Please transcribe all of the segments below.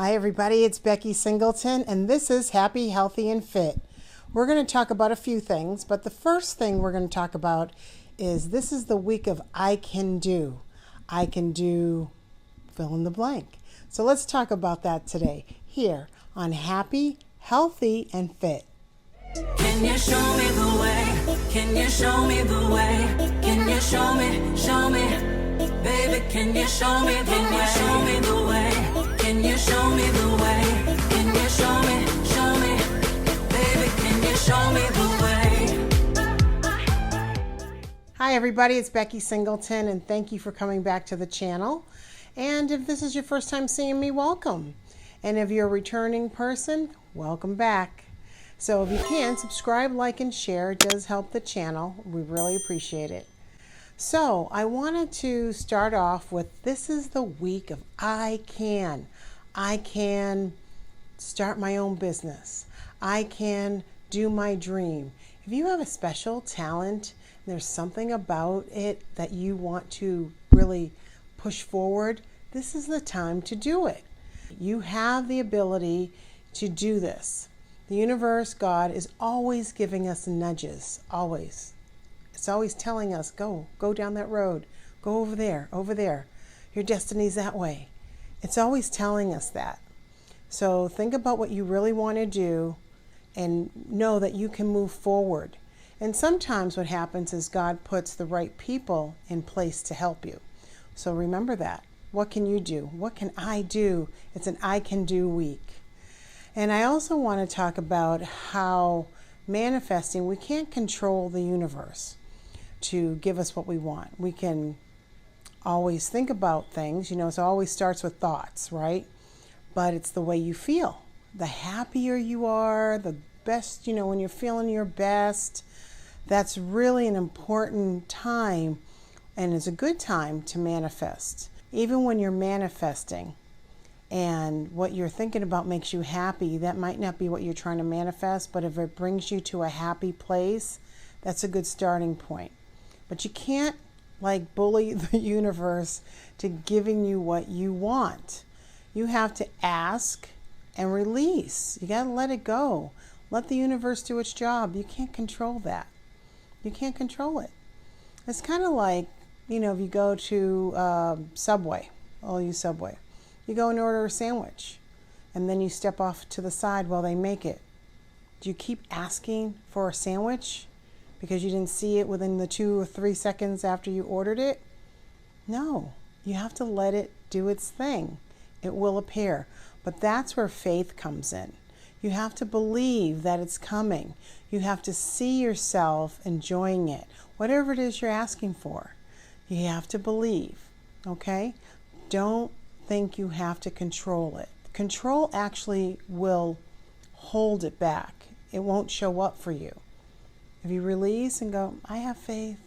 Hi everybody, it's Becky Singleton and this is Happy, Healthy, and Fit. We're going to talk about a few things, but the first thing we're going to talk about is this is the week of I can do. I can do fill in the blank. So let's talk about that today here on Happy, Healthy, and Fit. Can you show me the way? Can you show me the way? Can you show me, baby, can you show me the way? Can you show me the way? Can you show me the way? Can you show me, baby, can you show me the way? Hi everybody, it's Becky Singleton and thank you for coming back to the channel. And if this is your first time seeing me, welcome. And if you're a returning person, welcome back. So if you can, subscribe, like, and share. It does help the channel. We really appreciate it. So I wanted to start off with this is the week of I can. I can start my own business. I can do my dream. If you have a special talent, there's something about it that you want to really push forward, this is the time to do it. You have the ability to do this. The universe, God, is always giving us nudges, always. It's always telling us, go down that road, go over there. Your destiny's that way. It's always telling us that. So think about what you really want to do and know that you can move forward. And sometimes what happens is God puts the right people in place to help you. So remember that. What can you do? What can I do? It's an I can do week. And I also want to talk about how manifesting, we can't control the universe to give us what we want. We can always think about things, it always starts with thoughts, right? But it's the way you feel. The happier you are, the best, when you're feeling your best, that's really an important time and it's a good time to manifest. Even when you're manifesting and what you're thinking about makes you happy, that might not be what you're trying to manifest, but if it brings you to a happy place, that's a good starting point. But you can't bully the universe to giving you what you want. You have to ask and release. You got to let it go. Let the universe do its job. You can't control that. You can't control it. It's kind of like, if you go to Subway, I'll use Subway. You go and order a sandwich and then you step off to the side while they make it. Do you keep asking for a sandwich because you didn't see it within the 2 or 3 seconds after you ordered it? No, you have to let it do its thing. It will appear. But that's where faith comes in. You have to believe that it's coming. You have to see yourself enjoying it. Whatever it is you're asking for, you have to believe, okay? Don't think you have to control it. Control actually will hold it back. It won't show up for you. If you release and go, I have faith.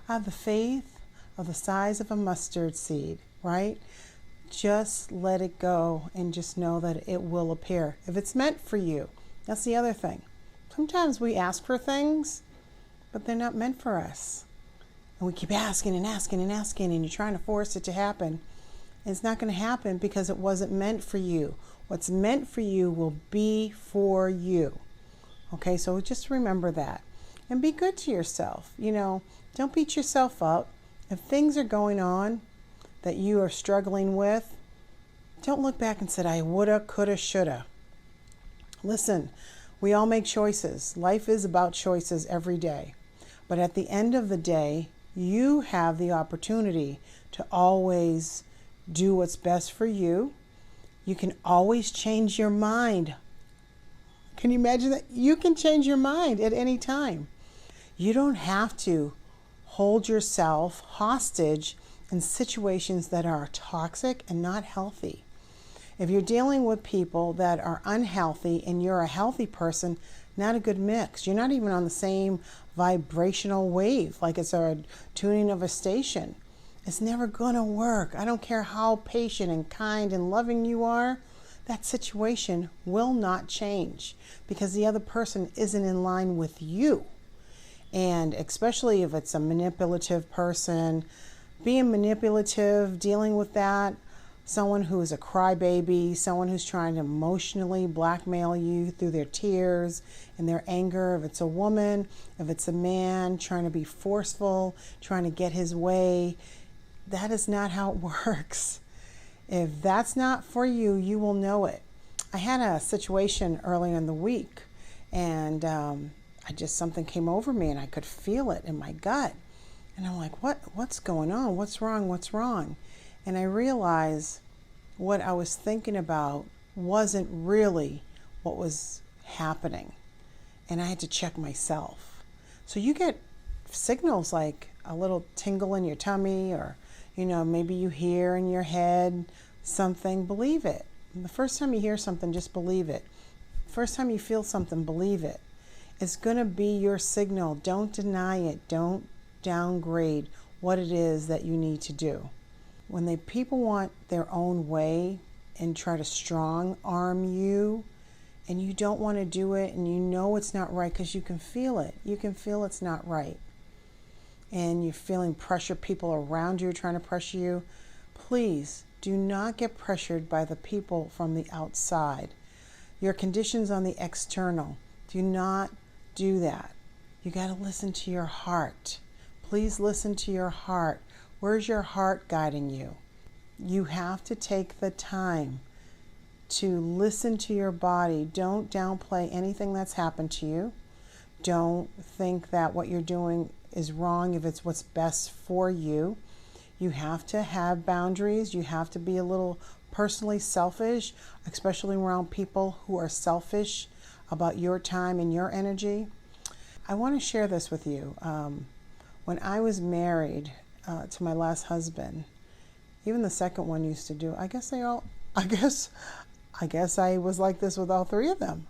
I have the faith of the size of a mustard seed, right? Just let it go and just know that it will appear. If it's meant for you, that's the other thing. Sometimes we ask for things, but they're not meant for us. And we keep asking and asking and asking, and you're trying to force it to happen. It's not going to happen because it wasn't meant for you. What's meant for you will be for you. Okay, so just remember that. And be good to yourself. Don't beat yourself up. If things are going on that you are struggling with, don't look back and say, I woulda, coulda, shoulda. Listen, we all make choices. Life is about choices every day. But at the end of the day, you have the opportunity to always do what's best for you. You can always change your mind. Can you imagine that? You can change your mind at any time. You don't have to hold yourself hostage in situations that are toxic and not healthy. If you're dealing with people that are unhealthy and you're a healthy person, not a good mix. You're not even on the same vibrational wave, like it's a tuning of a station. It's never going to work. I don't care how patient and kind and loving you are. That situation will not change because the other person isn't in line with you. And especially if it's a manipulative person, being manipulative, dealing with that, someone who is a crybaby, someone who's trying to emotionally blackmail you through their tears and their anger. If it's a woman, if it's a man trying to be forceful, trying to get his way, that is not how it works. If that's not for you, you will know it. I had a situation earlier in the week, and something came over me, and I could feel it in my gut. And I'm like, what's going on? What's wrong? And I realized what I was thinking about wasn't really what was happening. And I had to check myself. So you get signals like a little tingle in your tummy, or, maybe you hear in your head something, believe it. The first time you hear something, just believe it. First time you feel something, believe it. It's going to be your signal. Don't deny it. Don't downgrade what it is that you need to do. When people want their own way and try to strong arm you, and you don't want to do it, and you know it's not right because you can feel it. You can feel it's not right. And you're feeling pressure, people around you are trying to pressure you. Please do not get pressured by the people from the outside. Your conditions on the external. Do not do that. You got to listen to your heart. Please listen to your heart. Where's your heart guiding you? You have to take the time to listen to your body. Don't downplay anything that's happened to you. Don't think that what you're doing is wrong if it's what's best for you. You have to have boundaries. You have to be a little personally selfish, especially around people who are selfish about your time and your energy. I want to share this with you. When I was married to my last husband, even the second one used to do. I guess I was like this with all three of them.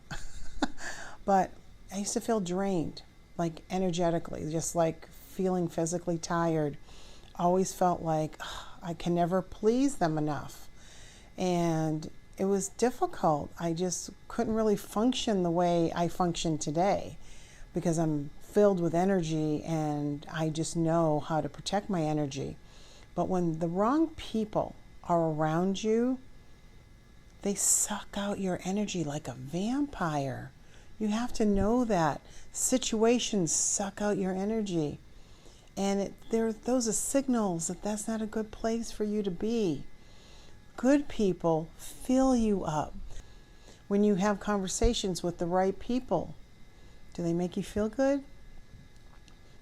But I used to feel drained, like energetically, just like feeling physically tired. Always felt like I can never please them enough. And it was difficult. I just couldn't really function the way I function today because I'm filled with energy and I just know how to protect my energy. But when the wrong people are around you, they suck out your energy like a vampire. You have to know that. Situations suck out your energy. And those are signals that that's not a good place for you to be. Good people fill you up. When you have conversations with the right people, do they make you feel good?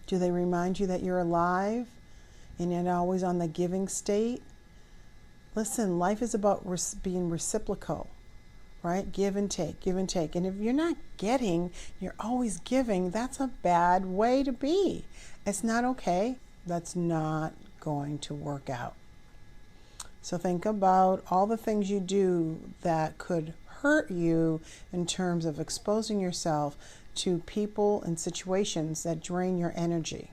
Do they remind you that you're alive and you're always on the giving state? Listen, life is about being reciprocal, right? Give and take, give and take. And if you're not getting, you're always giving, that's a bad way to be. It's not okay. That's not going to work out. So think about all the things you do that could hurt you in terms of exposing yourself to people and situations that drain your energy.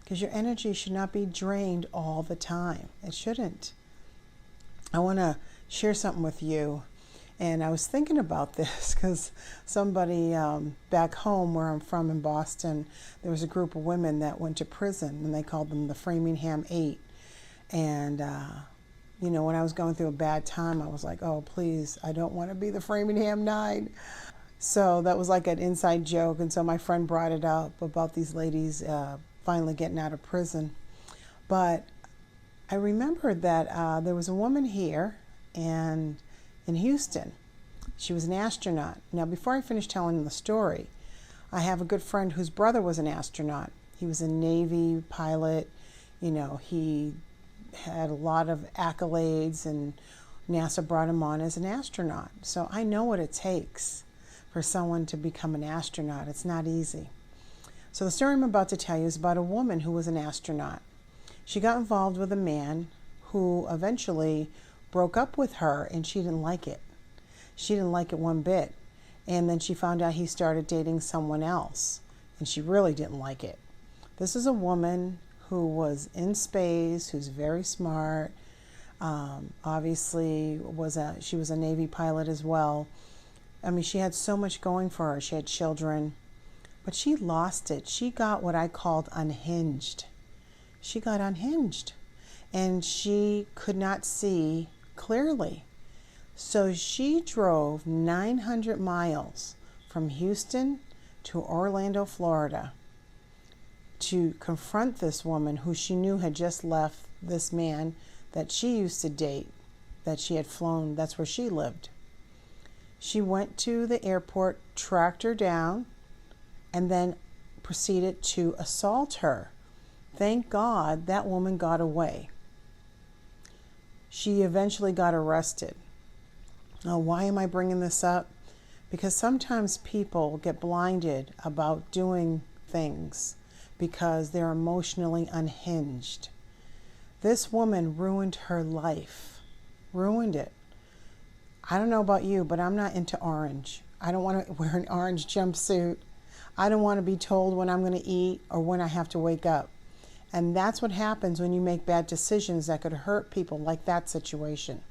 Because your energy should not be drained all the time. It shouldn't. I want to share something with you. And I was thinking about this because somebody back home where I'm from in Boston, there was a group of women that went to prison and they called them the Framingham 8. And, when I was going through a bad time, I was like, oh, please, I don't want to be the Framingham 9. So that was like an inside joke. And so my friend brought it up about these ladies finally getting out of prison. But I remembered that there was a woman here and in Houston. She was an astronaut. Now, before I finish telling the story, I have a good friend whose brother was an astronaut. He was a Navy pilot. He had a lot of accolades and NASA brought him on as an astronaut. So I know what it takes for someone to become an astronaut. It's not easy. So the story I'm about to tell you is about a woman who was an astronaut. She got involved with a man who eventually broke up with her, and she didn't like it. She didn't like it one bit. And then she found out he started dating someone else, and she really didn't like it. This is a woman who was in space, who's very smart. Obviously, she was a Navy pilot as well. I mean, she had so much going for her. She had children, but she lost it. She got what I called unhinged. She got unhinged, and she could not see clearly. So she drove 900 miles from Houston to Orlando, Florida, to confront this woman who she knew had just left this man that she used to date, that she had flown, that's where she lived. She went to the airport, tracked her down, and then proceeded to assault her. Thank God that woman got away. She eventually got arrested. Now, why am I bringing this up? Because sometimes people get blinded about doing things because they're emotionally unhinged. This woman ruined her life. Ruined it. I don't know about you, but I'm not into orange. I don't want to wear an orange jumpsuit. I don't want to be told when I'm going to eat or when I have to wake up. And that's what happens when you make bad decisions that could hurt people, like that situation.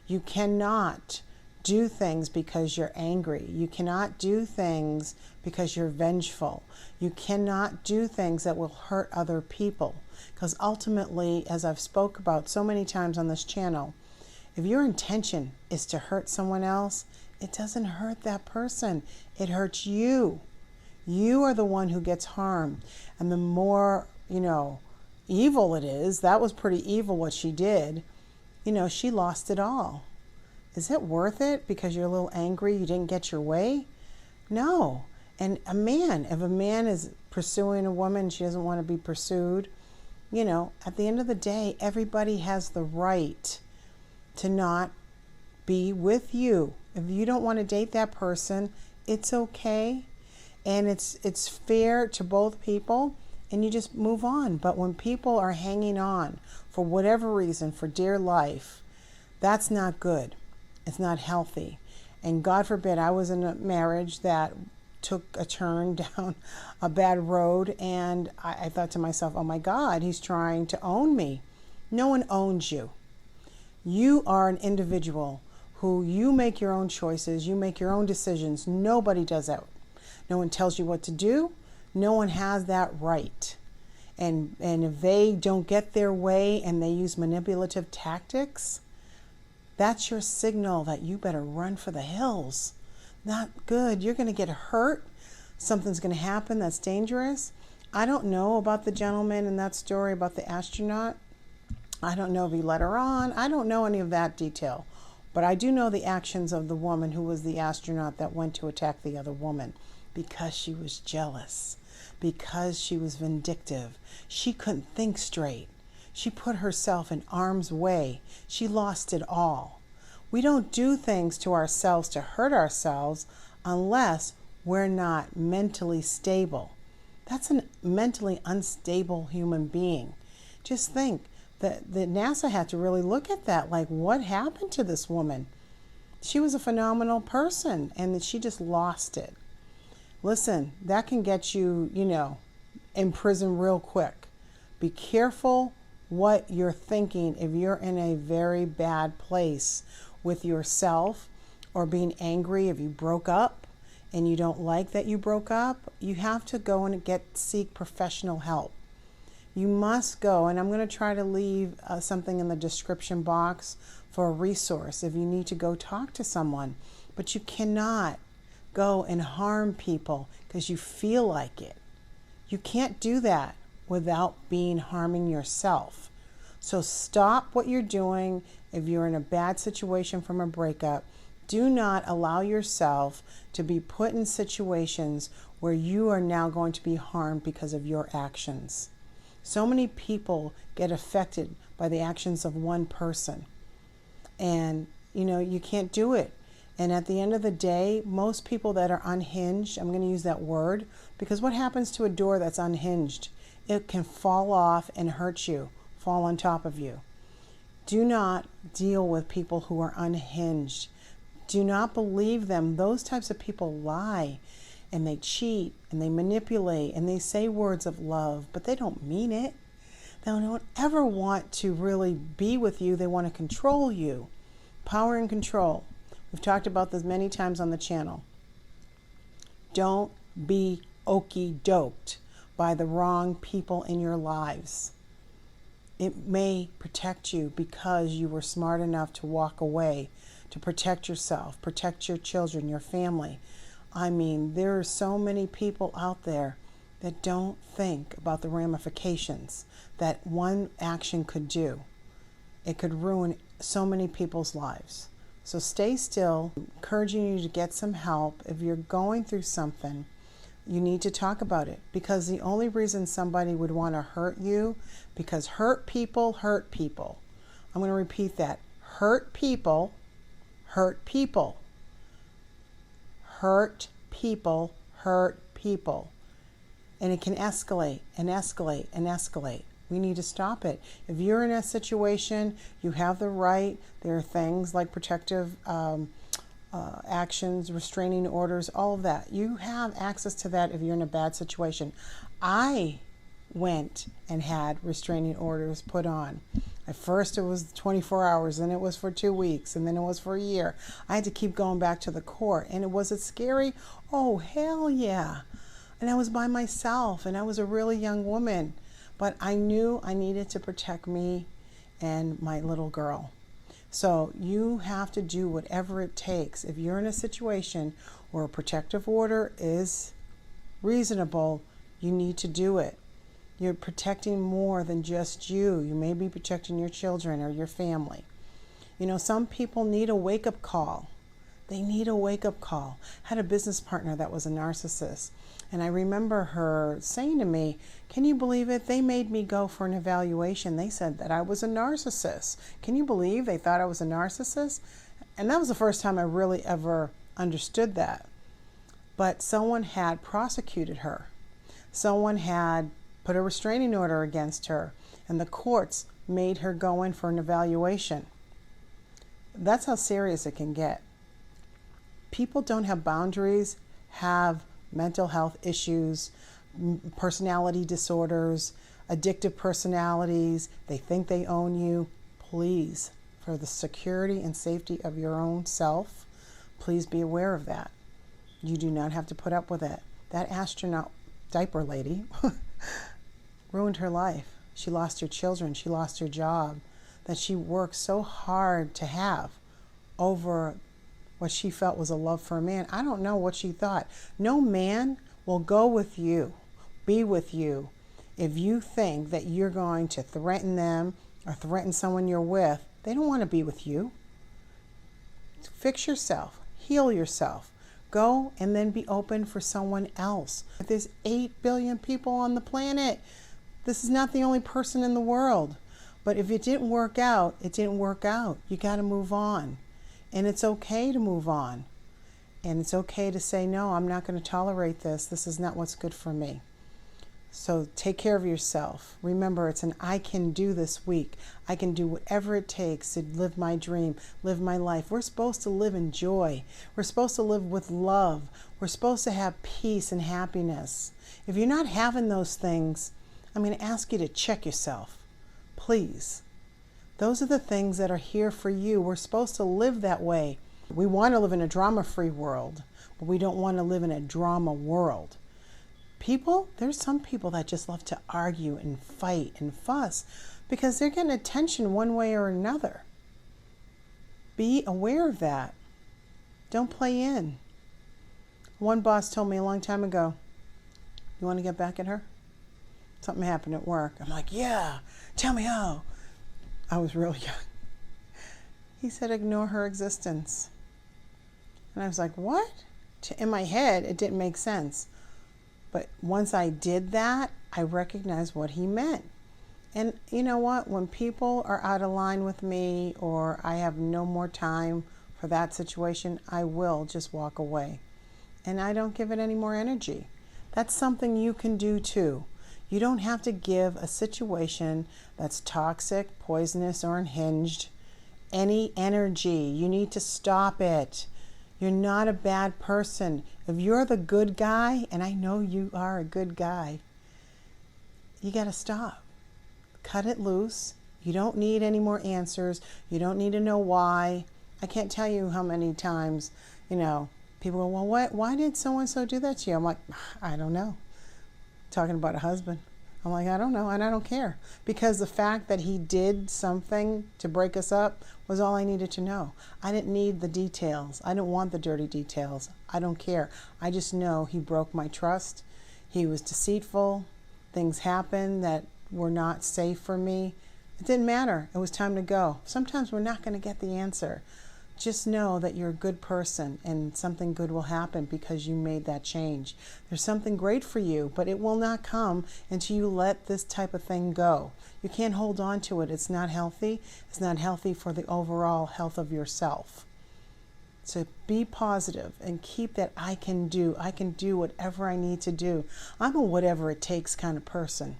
You cannot do things because you're angry. You cannot do things because you're vengeful. You cannot do things that will hurt other people. Because ultimately, as I've spoke about so many times on this channel, if your intention is to hurt someone else, it doesn't hurt that person. It hurts you. You are the one who gets harmed. And the more, evil it is, that was pretty evil what she did, she lost it all. Is it worth it because you're a little angry, you didn't get your way? No. And if a man is pursuing a woman, she doesn't want to be pursued, at the end of the day, everybody has the right to not be with you. If you don't want to date that person, it's okay. And it's fair to both people, and you just move on. But when people are hanging on for whatever reason, for dear life, that's not good. It's not healthy. And God forbid, I was in a marriage that took a turn down a bad road, and I thought to myself, oh my God, he's trying to own me. No one owns you. You are an individual who you make your own choices, you make your own decisions. Nobody does that. No one tells you what to do. No one has that right. And if they don't get their way and they use manipulative tactics, that's your signal that you better run for the hills. Not good. You're going to get hurt. Something's going to happen that's dangerous. I don't know about the gentleman in that story about the astronaut. I don't know if he led her on. I don't know any of that detail. But I do know the actions of the woman who was the astronaut that went to attack the other woman, because she was jealous, because she was vindictive. She couldn't think straight. She put herself in harm's way. She lost it all. We don't do things to ourselves to hurt ourselves unless we're not mentally stable. That's a mentally unstable human being. Just think that the NASA had to really look at that. Like, what happened to this woman? She was a phenomenal person, and she just lost it. Listen, that can get you, in prison real quick. Be careful what you're thinking if you're in a very bad place with yourself, or being angry if you broke up and you don't like that you broke up. You have to go and seek professional help. You must go, and I'm going to try to leave something in the description box for a resource if you need to go talk to someone. But you cannot go and harm people because you feel like it. You can't do that without harming yourself. So stop what you're doing. If you're in a bad situation from a breakup, do not allow yourself to be put in situations where you are now going to be harmed because of your actions. So many people get affected by the actions of one person, and you can't do it. And at the end of the day, most people that are unhinged, I'm going to use that word, because what happens to a door that's unhinged? It can fall off and hurt you, fall on top of you. Do not deal with people who are unhinged. Do not believe them. Those types of people lie, and they cheat, and they manipulate, and they say words of love, but they don't mean it. They don't ever want to really be with you. They want to control you. Power and control. We've talked about this many times on the channel. Don't be okey-doked by the wrong people in your lives. It may protect you because you were smart enough to walk away, to protect yourself, protect your children, your family. I mean, there are so many people out there that don't think about the ramifications that one action could do. It could ruin so many people's lives. So stay still, encouraging you to get some help. If you're going through something, you need to talk about it, because the only reason somebody would want to hurt you, because hurt people hurt people. I'm going to repeat that. Hurt people hurt people. Hurt people hurt people. And it can escalate and escalate and escalate. We need to stop it. If you're in a situation, you have the right. There are things like protective actions, restraining orders, all of that. You have access to that if you're in a bad situation. I went and had restraining orders put on. At first it was 24 hours, then it was for 2 weeks, and then it was for a year. I had to keep going back to the court. And was it scary? Oh, hell yeah. And I was by myself, and I was a really young woman. But I knew I needed to protect me and my little girl. So you have to do whatever it takes. If you're in a situation where a protective order is reasonable, you need to do it. You're protecting more than just you. You may be protecting your children or your family. You know, some people need a wake-up call. They need a wake-up call. I had a business partner that was a narcissist. And I remember her saying to me, can you believe it? They made me go for an evaluation. They said that I was a narcissist. Can you believe they thought I was a narcissist? And that was the first time I really ever understood that. But someone had prosecuted her. Someone had put a restraining order against her, and the courts made her go in for an evaluation. That's how serious it can get. People don't have boundaries, have mental health issues, personality disorders, addictive personalities. They think they own you. Please, for the security and safety of your own self, please be aware of that. You do not have to put up with it. That astronaut diaper lady ruined her life. She lost her children. She lost her job that she worked so hard to have over what she felt was a love for a man. I don't know what she thought. No man will go with you, be with you, if you think that you're going to threaten them or threaten someone you're with. They don't want to be with you. Fix yourself, heal yourself, go and then be open for someone else. There's 8 billion people on the planet. This is not the only person in the world. But if it didn't work out, it didn't work out. You got to move on. And it's okay to move on. And it's okay to say, no, I'm not going to tolerate this. This is not what's good for me. So take care of yourself. Remember, it's an I can do this week. I can do whatever it takes to live my dream, live my life. We're supposed to live in joy. We're supposed to live with love. We're supposed to have peace and happiness. If you're not having those things, I'm going to ask you to check yourself. Please. Those are the things that are here for you. We're supposed to live that way. We want to live in a drama-free world, but we don't want to live in a drama world. There's some people that just love to argue and fight and fuss because they're getting attention one way or another. Be aware of that. Don't play in. One boss told me a long time ago, you want to get back at her? Something happened at work. I'm like, yeah, tell me how. I was real young. He said, ignore her existence. And I was like, what? In my head, it didn't make sense. But once I did that, I recognized what he meant. And you know what? When people are out of line with me or I have no more time for that situation, I will just walk away. And I don't give it any more energy. That's something you can do too. You don't have to give a situation that's toxic, poisonous, or unhinged any energy. You need to stop it. You're not a bad person. If you're the good guy, and I know you are a good guy, you got to stop. Cut it loose. You don't need any more answers. You don't need to know why. I can't tell you how many times, people go, well, why did so-and-so do that to you? I'm like, I don't know. Talking about a husband. I'm like, I don't know, and I don't care. Because the fact that he did something to break us up was all I needed to know. I didn't need the details. I didn't want the dirty details. I don't care. I just know he broke my trust. He was deceitful. Things happened that were not safe for me. It didn't matter. It was time to go. Sometimes we're not going to get the answer. Just know that you're a good person and something good will happen because you made that change. There's something great for you, but it will not come until you let this type of thing go. You can't hold on to it. It's not healthy. It's not healthy for the overall health of yourself. So be positive and keep that I can do whatever I need to do. I'm a whatever it takes kind of person.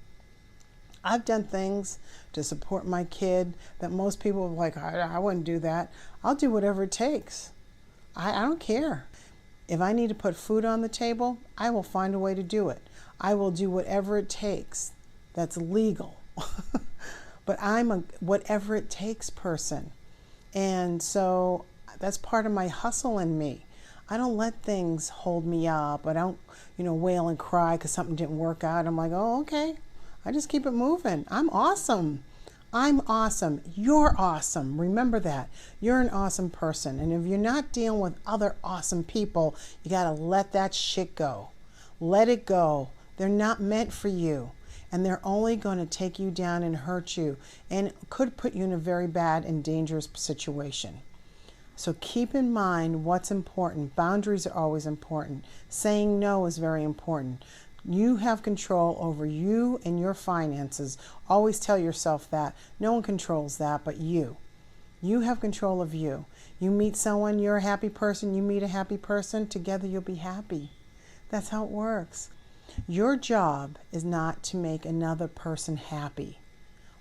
I've done things to support my kid that most people are like, I wouldn't do that. I'll do whatever it takes. I don't care. If I need to put food on the table, I will find a way to do it. I will do whatever it takes that's legal. But I'm a whatever it takes person. And so that's part of my hustle in me. I don't let things hold me up. I don't, wail and cry because something didn't work out. I'm like, oh, okay. I just keep it moving. I'm awesome. I'm awesome. You're awesome. Remember that. You're an awesome person. And if you're not dealing with other awesome people, you got to let that shit go. Let it go. They're not meant for you. And they're only going to take you down and hurt you and could put you in a very bad and dangerous situation. So keep in mind what's important. Boundaries are always important. Saying no is very important. You have control over you and your finances. Always tell yourself that. No one controls that but you. You have control of you. You meet someone, you're a happy person, you meet a happy person, together you'll be happy. That's how it works. Your job is not to make another person happy.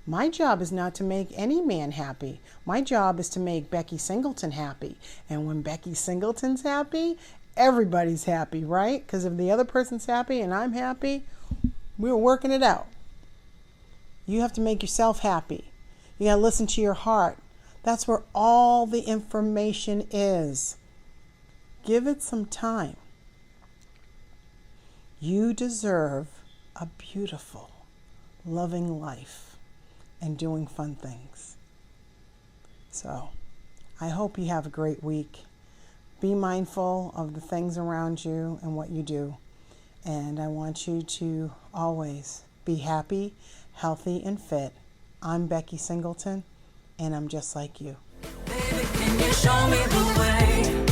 My job is not to make any man happy. My job is to make Becky Singleton happy. And when Becky Singleton's happy, everybody's happy, right? Because if the other person's happy and I'm happy, we're working it out. You have to make yourself happy. You got to listen to your heart. That's where all the information is. Give it some time. You deserve a beautiful, loving life and doing fun things. So, I hope you have a great week. Be mindful of the things around you and what you do. And I want you to always be happy, healthy, and fit. I'm Becky Singleton, and I'm just like you. Baby, can you show me the way?